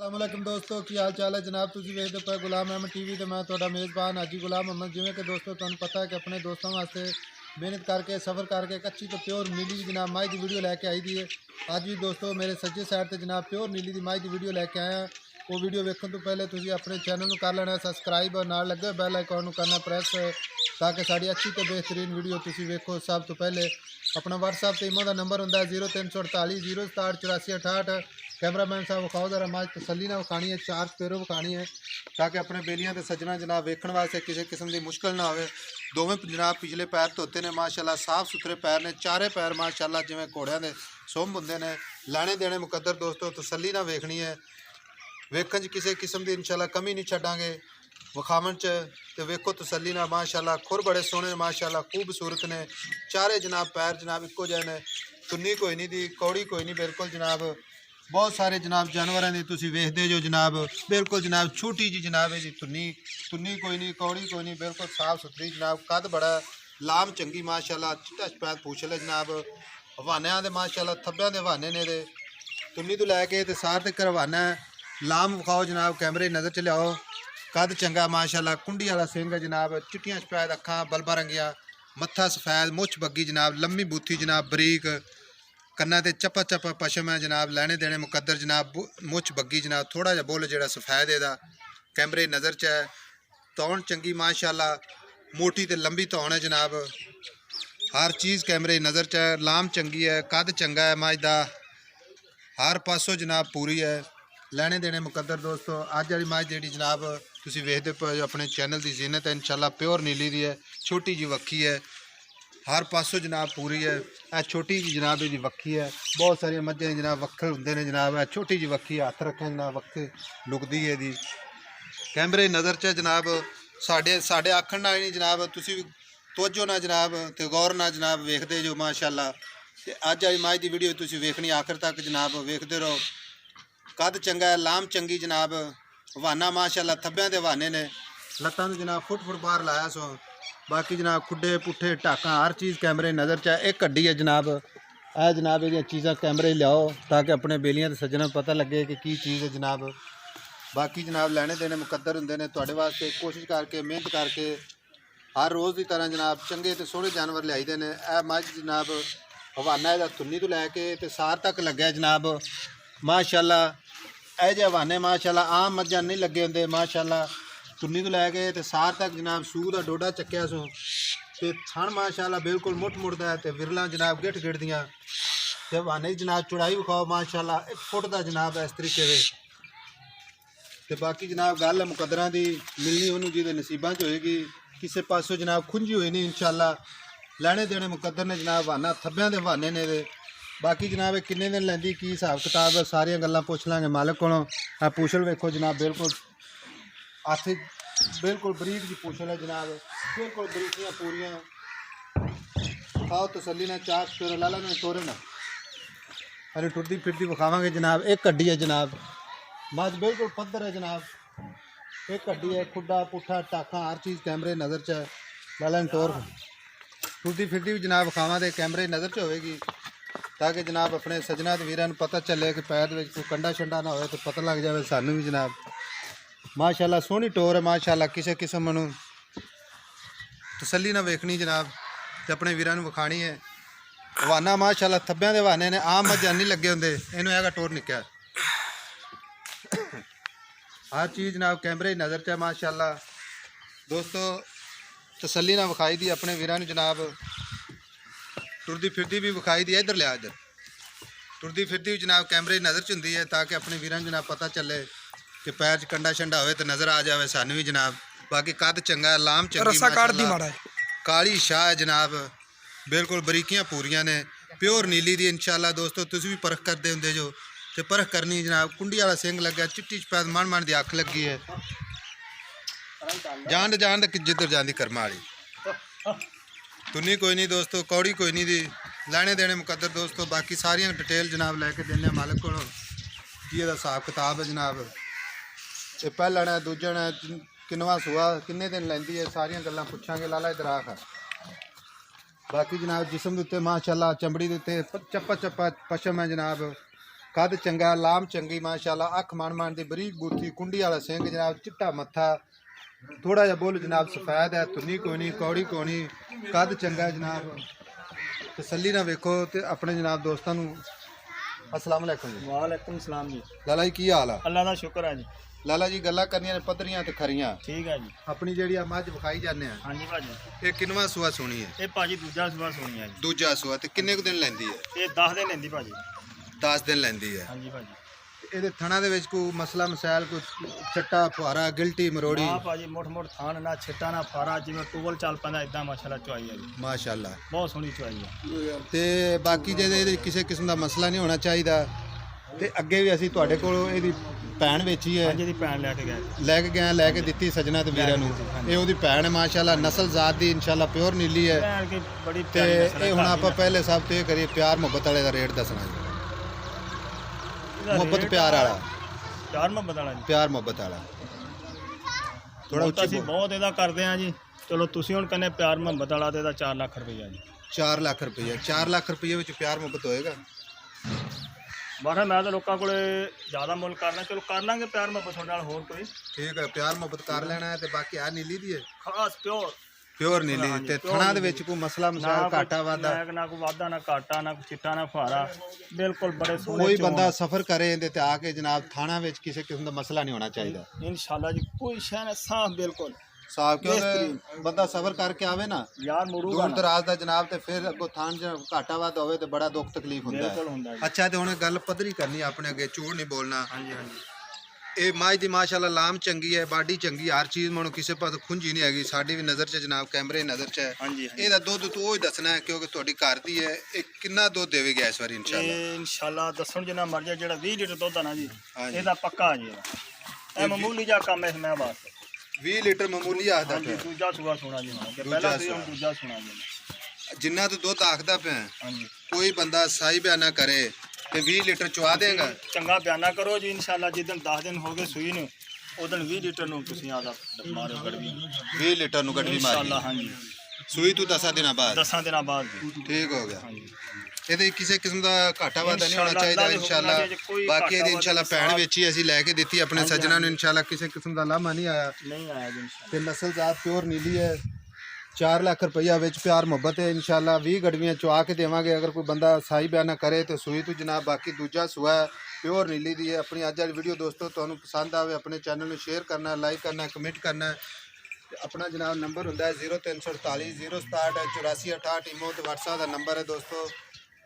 अस्सलामुअलैकुम दोस्तों की हाल चाल है जनाब। तुम वेखते पे गुलाम अहमद टीवी तो मैं थोड़ा मेज़बान हाजी गुलाम अहमद। जिमें कि दोस्तों तुहानू पता है कि अपने दोस्तों वास्ते मेहनत करके सफ़र करके एक अच्छी तो प्योर नीली की जनाब माई की वीडियो लैके आई दी है। अज भी दोस्तों मेरे सज्जे साइड से जनाब प्योर नीली की माई की वीडियो लैके आया। वो वीडियो वेखने तो पहले तुम अपने चैनल को कर लेना सबसक्राइब और नाल लगे बैल आइकॉन करना प्रेस ताकि साड़ी अच्छी तो बेहतरीन वीडियो तुम वेखो। सब तो पहले अपना व्हाट्सएप से इमो का नंबर होंगे 0348 067 84 68। कैमरामैन साहब विखाओ जरा माज तसली ना विखानी है, चार पेरों विखानी है ताकि अपने बेलियां ते सज्जना जनाब वेखण वास्ते किसी किस्म की मुश्किल ना हो। दोवें जनाब पिछले पैर धोते ने माशाल्लाह साफ सुथरे पैर ने, चारे पैर माशाल्लाह जिवें घोड़ियां दे सुंभ हुंदे ने। लैने देने मुकद्दर दोस्तों तसली ना वेखनी है, वेखण च किसी किस्म की इंशाल्लाह कमी नहीं छड्डांगे विखावन च। तो वेखो तसली ना माशाल्लाह खुर बड़े सोहने माशाल्लाह खूबसूरत ने। चारे जनाब पैर जनाब इक्को जिहे ने, तुन्नी कोई नहीं दी कौड़ी कोई नहीं बिल्कुल जनाब। बहुत सारे जनाब जानवरों की तुम वेखते जो जनाब बिल्कुल जनाब छोटी जी जनाब जी तुन्नी तुन्नी कोई नहीं कौड़ी कोई नहीं बिल्कुल साफ सुथरी जनाब। कद बड़ा लाम चंगी माशाल्लाह चिट्टा सफैद पूछ ले जनाब। हवानिया के माशाल्लाह थब्बिया के हवाने ने दे तुन्नी तो लैके तो सार तक हवाना लाम विखाओ जनाब कैमरे नज़र च लियाओ। कद चंगा माशाल्लाह कुंडी वाला सिंह जनाब, चिट्टियां सफैद अखां बल्बा रंगिया, मत्था सफैद मुछ बग्गी जनाब, लम्मी बूथी जनाब बरीक कन्ना ते चप्पा चप्पा पशम है जनाब। लैने देने मुकद्दर जनाब मुछ बग्गी जनाब, थोड़ा जहा बुल जो सफैद एदा कैमरे नज़र च है। तौन चंगी माशाल्लाह मोटी ते लंबी तौन है जनाब, हर चीज़ कैमरे नज़र च है। लाम चंगी है, कद चंगा है मज दा, हर पासों जनाब पूरी है। लैने देने मुकद्दर दोस्तों अज वाली मज जी जनाब तुम वेखते पे अपने चैनल की जीनत है इंशाल्लाह प्योर नीली दी है। छोटी जी वक्खी है, हर पासों जनाब पूरी है। यह छोटी जी जनाब जी वक्खी है। बहुत सारिया मझे जनाब वक्खल होंगे ने जनाब, यह छोटी जी वक्खी हथ रखें जनाब वक्खे लुकती है जी कैमरे नज़र च जनाब। साढ़े साढ़े आखण ना नहीं जनाब, तुम तवज्जो ना जनाब तो गौर ना जनाब वेखते जो माशाल्लाह। तो अज वाली मज की वीडियो तुम वेखनी आखिर तक जनाब वेखते रहो। कद चंगा है, लाम चंगी जनाब, हवाना माशाल्लाह थब्बियां दे हवाने ने, लत्तां तो जनाब फुट फुट बाहर लाया सो। बाकी जनाब खुडे पुट्ठे टाका हर चीज़ कैमरे नज़र च है। एक हड्डी है जनाब, यह जनाब ये चीज़ा कैमरे लियाओ ताकि अपने बेलियां ते सज्जना पता लगे कि की चीज़ है जनाब। बाकी जनाब लैने देने मुकद्दर होंगे ने तुहाडे वास्ते, कोशिश करके मेहनत करके हर रोज़ की तरह जनाब चंगे तो सोहने जानवर लियाई दे ने। यह मझ जनाब हवाना इसका तुन्नी तो लैके तो सार तक लग्या जनाब माशाल्लाह। यह जे हवाने माशाल्लाह आम मझां नहीं लगे होंगे माशाल्लाह, तुन्नी तो लैके तो सार तक जनाब सूह का डोडा चक्या सो। तो थण माशाल्लाह बिल्कुल मुठ मुड़दा है, तो विरलां जनाब गिठ गिठदियां। तो हवाने जनाब चौड़ाई विखाओ माशाल्लाह 1 फुट का जनाब इस तरीके से। तो बाकी जनाब गल है मुकद्दरां दी मिलनी उन्होंने जिहदे नसीबां च होएगी, किसी पासों जनाब खुंजी हुई नहीं इंशाल्लाह। लैने देने मुकद्दर ने जनाब, हवाना थब्बियां दे हवाने ने दे। बाकी जनाब किन्ने दिन लैंदी की हिसाब किताब है सारिया गल्लां पुछ लांगे मालक कोलों। पूछल वेखो जनाब बिल्कुल हथ बिल्कुल बरीक जी पूछल है जनाब, बिल्कुल बरीकियां पूरियां। खाओ तसली ना चाक फिर लाला ने तोरे ना अरे टुरदी फिरदी विखावांगे जनाब। एक हड्डी है जनाब, मझ बिल्कुल पत्थर है जनाब, एक हड्डी है, खुडा पुट्ठा टाका हर चीज़ कैमरे नज़र च है। लाला ने टोर टुरदी फिरदी भी जनाब विखावां दे कैमरे नज़र च होएगी ताकि जनाब अपने सजना ते वीरां नूं पता चले कि पैर में कोई कंडा शंडा ना हो तो पता लग जाए सानू भी जनाब। माशाल्लाह सोहनी टोर है माशाल्लाह, किसी किस्म नूं तसली ना वेखनी जनाब तो अपने वीरां नूं विखानी है। हवाना माशाल्लाह थब्बियां दे हवाने ने, आम मझां नहीं लगे होंगे, इनू हैगा टोर निक्का। हर चीज़ जनाब कैमरे नज़र च है माशाल्लाह दोस्तों। तसली ना विखाई दी अपने वीरां नूं जनाब, टुरदी फिरदी भी विखाई दी। इधर लिया इधर टुरदी फिरदी भी जनाब कैमरे नज़र च होंदी है ताकि अपने वीरां नूं जनाब पता चले कि पैर च कंडा शंडा हो तो नज़र आ जाए सानू भी जनाब। बाकी कद चंगा है, लाम चंगी माशाल्लाह, काली शाह है जनाब, बिल्कुल बरीकियां पूरियां ने, प्योर नीली दी इंशाल्लाह दोस्तों। तुम भी परख करते होंगे जो तो परख करनी जनाब। कुंडी वाला सिंह लग्या, चिट्टी सफैद मन की अख लगी है, जान जान जिधर जाती कर्मा वाली। तुन्नी कोई नहीं दोस्तों, कौड़ी कोई नहीं दी। लैने देने मुकद्दर दोस्तों। बाकी सारिया डिटेल जनाब लैके देने मालक को की हिसाब किताब है जनाब। ये पहला ने दूजा ने किनवा सूआ किन्ने दिन लैंदी है सारिया गल्लां पुछांगे। लाला इधर आख बाकी जनाब जिसम के उत्ते माशाल्लाह चमड़ी के उत्ते चप्पा चप्पा पशम है जनाब, ਕੱਦ ਚੰਗਾ, ਲਾਮ ਚੰਗੀ ਮਾਸ਼ਾਅੱਲਾ, ਅੱਖ ਮਣ ਦੀ ਬਰੀਕ ਬੂਥੀ, ਕੁੰਡੀ ਵਾਲਾ ਸਿੰਘ ਜਨਾਬ, ਚਿੱਟਾ ਮੱਥਾ, ਥੋੜਾ ਜਿਹਾ ਬੁੱਲ ਜਨਾਬ ਸਫੈਦ ਹੈ, ਤੁੰਨੀ ਕੋਈ ਨਹੀਂ, ਕੌੜੀ ਕੋਈ ਨਹੀਂ, ਕੱਦ ਚੰਗਾ ਜਨਾਬ। ਤਸੱਲੀ ਨਾਲ ਵੇਖੋ ਤੇ ਆਪਣੇ ਜਨਾਬ ਦੋਸਤਾਂ ਨੂੰ अस्सलाम वालेकुम जी। वालेकुम सलाम जी। लाला जी की हाल है? अल्लाह का शुक्र है जी। लाला जी गल्लां करनियां ने पद्धरियां ते खरियां। ठीक है जी। अपनी जेहड़ी आ मझ विखाई जाने आ, हाँ जी भाजी, ये किनवा सूआ सोनी है? ये भाजी दूजा सुबह सोनी है जी। दूजा सूआ ते किन्ने कुछ दिन लैंदी है? ये 10 दिन लेंदी भाजी। 10 दिन लैंदी है। हाँ जी भाजी। ਇਹਦੇ ਥਣਾ ਦੇ ਵਿੱਚ ਕੋਈ ਮਸਲਾ ਮਸਾਇਲ ਕੋਈ ਚੱਟਾ ਫੁਹਾਰਾ ਗਿਲਟੀ ਮਰੋੜੀ? हाँ भाजी, मोट मोट थान ना छिट्टा ना फारा, जिवें टूबल चल पैंदा इदां माशाल्लाह चुआई है जी। ਮਾਸ਼ਾਅੱਲਾ। बहुत सोहनी चुआई है। ਤੇ ਬਾਕੀ ਜੇ ਇਹਦੇ ਕਿਸੇ ਕਿਸਮ ਦਾ ਮਸਲਾ ਨਹੀਂ ਹੋਣਾ ਚਾਹੀਦਾ ਤੇ ਅੱਗੇ ਵੀ ਅਸੀਂ ਤੁਹਾਡੇ ਕੋਲ ਇਹਦੀ ਭੈਣ ਵੇਚੀ ਹੈ, हाँ जी, दी भैन लैके गए। ਲੈ ਕੇ ਗਏ ਲੈ ਕੇ ਦਿੱਤੀ ਸਜਣਾ ਤੇ ਵੀਰਾਂ ਨੂੰ। ਇਹ ਉਹਦੀ ਭੈਣ ਹੈ ਮਾਸ਼ਾਅੱਲਾ, ਨਸਲ ਜ਼ਾਤ ਦੀ ਇਨਸ਼ਾਅੱਲਾ ਪਿਓਰ ਨੀਲੀ ਹੈ। भैन की बड़ी ਤੇ प्यारी नस्ल है। ਇਹ ਹੁਣ ਆਪਾਂ ਪਹਿਲੇ ਸਭ ਤੋਂ ਇਹ ਕਰੀਏ ਪਿਆਰ ਮੁਹੱਬਤ ਵਾਲੇ ਦਾ ਰੇਟ ਦੱਸਣਾ ਜੀ। ਇਹਦਾ ਮੁਹੱਬਤ ਰੇਟ ਪਿਆਰ ਵਾਲਾ, प्यार मोहब्बत वाला जी। ਪਿਆਰ ਮੁਹੱਬਤ ਵਾਲਾ ਥੋੜਾ ਬਹੁਤ ਉੱਚੀ ਅਸੀਂ ਬਹੁਤ ਇਹਦਾ ਕਰਦੇ ਆ ਜੀ। ਚਲੋ ਤੁਸੀਂ ਹੁਣ ਕਹਿੰਦੇ ਪਿਆਰ ਮੁਹੱਬਤ ਵਾਲਾ ਤੇ ਇਹਦਾ 4 ਲੱਖ ਰੁਪਈਆ ਜੀ। 4 ਲੱਖ ਰੁਪਏ। 4 ਲੱਖ ਰੁਪਏ ਵਿੱਚ ਪਿਆਰ ਮੁਹੱਬਤ ਹੋਏਗਾ? ਬਾਹਰ ਮੈਂ ਤਾਂ ਲੋਕਾਂ ਕੋਲੇ ਜ਼ਿਆਦਾ ਮੁੱਲ ਕਰਨਾ, ਚਲੋ ਕਰ ਲਾਂਗੇ ਪਿਆਰ ਮੁਹੱਬਤ ਤੁਹਾਡੇ ਨਾਲ। ਹੋਰ ਕੋਈ ਠੀਕ ਹੈ, ਪਿਆਰ ਮੁਹੱਬਤ ਕਰ ਲੈਣਾ ਹੈ। ਤੇ ਬਾਕੀ ਆ ਨੀਲੀ ਦੀ ਹੈ, ਖਾਸ ਪਿਓਰ ਪਿਓਰ ਨੀਲੀ। ਤੇ ਥਣਾ ਦੇ ਵਿੱਚ ਕੋਈ ਮਸਲਾ ਮਸਾਇਲ ਘਾਟਾ ਵਾਦਾ? ਨਾ ਕੋਈ ਵਾਧਾ ਨਾ ਘਾਟਾ, ਨਾ ਕੋਈ ਚਿੱਟਾ ਨਾ ਫੁਹਾਰਾ, ਬਿਲਕੁਲ ਬੜੇ ਸੋਹਣੇ। ਕੋਈ ਬੰਦਾ ਸਫਰ ਕਰੇ ਇਹਦੇ ਤੇ ਆ ਕੇ ਜਨਾਬ ਥਾਣਾ ਵਿੱਚ ਕਿਸੇ ਕਿਸਮ ਦਾ ਮਸਲਾ ਨਹੀਂ ਹੋਣਾ ਚਾਹੀਦਾ ਇਨਸ਼ਾਅੱਲਾ ਜੀ। ਕੋਈ ਸ਼ੈ ਨਾ, ਸਾਫ ਬਿਲਕੁਲ ਸਾਫ। ਕਿਉਂਕਿ ਬੰਦਾ ਸਫਰ ਕਰਕੇ ਆਵੇ ਨਾ ਯਾਰ ਮੁੜੂਗਾ ਦੂਰ ਨਾ। ਦਰਾਜ਼ ਦਾ ਜਨਾਬ, ਤੇ ਫਿਰ ਅੱਗੋਂ ਥਾਣ ਚ ਘਾਟਾ ਵਾਦਾ ਹੋਵੇ ਤੇ ਬੜਾ ਦੁੱਖ ਤਕਲੀਫ ਹੁੰਦਾ ਬਿਲਕੁਲ ਹੈ। ਹੁੰਦਾ ਜੀ। ਅੱਛਾ, ਤੇ ਹੁਣ ਗੱਲ ਪੱਧਰੀ ਕਰਨੀ ਆਪਣੇ ਅੱਗੇ, ਝੂਠ ਨਹੀਂ ਬੋਲਣਾ। ਹਾਂਜੀ ਹਾਂਜੀ। ਇਹ ਮਾਝ ਦੀ ਮਾਸ਼ਾਅੱਲਾ ਲਾਮ ਚੰਗੀ ਹੈ, ਬਾਡੀ ਚੰਗੀ, ਹਰ ਚੀਜ਼ ਮੈਨੂੰ ਕਿਸੇ ਪਾਸ ਖੁੰਝੀ ਨਹੀਂ ਹੈਗੀ। ਸਾਡੀ ਵੀ ਨਜ਼ਰ 'ਚ ਜਨਾਬ, ਕੈਮਰੇ ਨਜ਼ਰ 'ਚ ਹੈ। ਹਾਂਜੀ ਹਾਂਜੀ। ਇਹਦਾ ਦੁੱਧ ਤੂੰ ਉਹ ਹੀ ਦੱਸਣਾ ਹੈ ਕਿਉਂਕਿ ਤੁਹਾਡੀ ਘਰ ਦੀ ਹੈ। ਇਹ ਕਿੰਨਾ ਦੁੱਧ ਦੇਵੇਗਾ ਇਸ ਵਾਰੀ ਇਨਸ਼ਾਅੱਲਾ? ਇਹ ਇਨਸ਼ਾਅੱਲਾ ਦੱਸਣ ਜਿੰਨਾ ਮਰਜ਼ੀ, ਜਿਹੜਾ 20 ਲੀਟਰ ਦੁੱਧ ਆ ਨਾ ਜੀ, ਹਾਂਜੀ। ਇਹਦਾ ਪੱਕਾ ਜੀ। ਇਹ ਮਾਮੂਲੀ ਜਿਹਾ ਕੰਮ ਹੈ ਇਸ ਮੈਂ ਵਾਸਤੇ। 20 ਲੀਟਰ ਮਾਮੂਲੀ ਆਖਦਾ ਹਾਂਜੀ, ਪਿਆ। ਦੂਜਾ ਸੂਆ ਸੋਣਾ ਜੀ ਹੁਣ। ਦੂਜਾ ਪਹਿਲਾਂ ਸੀ, ਹੁਣ ਸੂਆ। ਦੂਜਾ ਸੋਣਾ ਜੀ। ਜਿੰਨਾ ਤੂੰ ਦੁੱਧ ਆਖਦਾ ਪਿਆ, ਹਾਂਜੀ। ਕੋਈ ਬੰਦਾ ਸਾਈ ਬਿਆਨਾ ਕਰੇ ਤੇ 20 ਲੀਟਰ ਚਵਾ ਦੇਗਾ? ਚੰਗਾ ਬਿਆਨਾ ਕਰੋ ਜੀ ਇਨਸ਼ਾਅੱਲਾ। ਜਿੱਦਣ 10 ਦਿਨ ਹੋ ਗਏ ਸੂਈ ਨੂੰ, ਉਦੋਂ 20 ਲੀਟਰ ਨੂੰ ਤੁਸੀਂ ਆਦਾ ਮਾਰੋ ਗੜਵੀ 20 ਲੀਟਰ ਨੂੰ ਗੱਡੀ ਇਨਸ਼ਾਅੱਲਾ। ਮਾਰੀ ਹਾਂਜੀ, ਸੂਈ ਤੂੰ 10 ਦਿਨਾਂ ਬਾਅਦ? 10 ਦਿਨਾਂ ਬਾਅਦ ਜੀ। ਠੀਕ ਹੋ ਗਿਆ। ਹਾਂਜੀ। ਇਹਦੇ ਕਿਸੇ ਕਿਸਮ ਦਾ ਘਾਟਾ ਵਾਧਾ ਨਹੀਂ ਹੋਣਾ ਇਨਸ਼ਾਅੱਲਾ, ਚਾਹੀਦਾ ਅੱਲਾ ਦੇ ਇਨਸ਼ਾਅੱਲਾ। ਹੁਕਮ ਨਾਲ ਜੇ ਕੋਈ ਬਾਕੀ ਇਹਦੀ ਘਾਟਾ ਇਨਸ਼ਾਅੱਲਾ ਵਾਧਾ ਭੈਣ ਵੇਚੀ, ਅਸੀਂ ਲੈ ਕੇ ਦਿੱਤੀ ਆਪਣੇ ਹਾਂਜੀ, ਸੱਜਣਾ ਨੂੰ ਇਨਸ਼ਾਅੱਲਾ। ਕਿਸੇ ਕਿਸਮ ਦਾ ਲਾਮਾ ਨਹੀਂ ਆਇਆ ਨਹੀਂ ਆਇਆ ਜੀ ਇਨਸ਼ਾਅੱਲਾ। ਤੇ ਨਸਲ ਜ਼ਾਤ ਪਿਓਰ ਨੀਲੀ ਹੈ। 4 ਲੱਖ ਰੁਪਈਆ ਵਿੱਚ ਪਿਆਰ ਮੁਹੱਬਤ ਹੈ ਇਨਸ਼ਾਅੱਲਾ। 20 ਗੜਵੀਆਂ ਚਵਾ ਕੇ ਦੇਵਾਂਗੇ ਅਗਰ ਕੋਈ ਬੰਦਾ ਸਾਈ ਬਿਆਨਾ ਕਰੇ ਤੇ ਸੂਈ ਤੋਂ ਜਨਾਬ। ਬਾਕੀ ਦੂਜਾ ਸੂਆ ਹੈ, ਪਿਓਰ ਨੀਲੀ ਦੀ ਹੈ। ਆਪਣੀ ਅੱਜ ਵਾਲੀ ਵੀਡੀਓ ਦੋਸਤੋ ਤੁਹਾਨੂੰ ਪਸੰਦ ਆਵੇ, ਆਪਣੇ ਚੈਨਲ ਨੂੰ ਸ਼ੇਅਰ ਕਰਨਾ, ਲਾਈਕ ਕਰਨਾ, ਕਮੈਂਟ ਕਰਨਾ। ਤੇ ਆਪਣਾ ਜਨਾਬ ਨੰਬਰ ਹੁੰਦਾ ਹੈ 0348 067 8468। ਇਮੋ ਤੇ WhatsApp ਦਾ ਨੰਬਰ ਹੈ ਦੋਸਤੋ।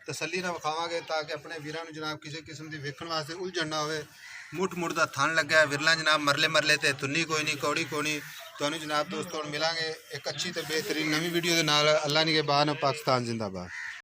ਤਸੱਲੀ ਨਾਲ ਵਿਖਾਵਾਂਗੇ ਤਾਂ ਕਿ ਆਪਣੇ ਵੀਰਾਂ ਨੂੰ ਜਨਾਬ ਕਿਸੇ ਕਿਸਮ ਦੀ ਵੇਖਣ ਵਾਸਤੇ ਉਲਝਣ ਨਾ ਹੋਵੇ। ਮੁੱਠ ਦਾ ਥਣ ਲੱਗਾ ਹੈ, ਵਿਰਲਾ ਜਨਾਬ, ਮਰਲੇ ਤੇ ਤੁੰਨੀ ਕੋਈ ਨਹੀਂ, ਕੌੜੀ ਕੋਈ ਨਹੀਂ। ਤੁਹਾਨੂੰ ਜਨਾਬ ਦੋਸਤੋ ਹੁਣ ਮਿਲਾਂਗੇ ਇੱਕ ਅੱਛੀ ਤੇ ਬਿਹਤਰੀਨ ਨਵੀਂ ਵੀਡੀਓ ਦੇ ਨਾਲ। ਅੱਲਾ ਨਿਗਹਿਬਾਨ, ਪਾਕਿਸਤਾਨ ਜ਼ਿੰਦਾਬਾਦ।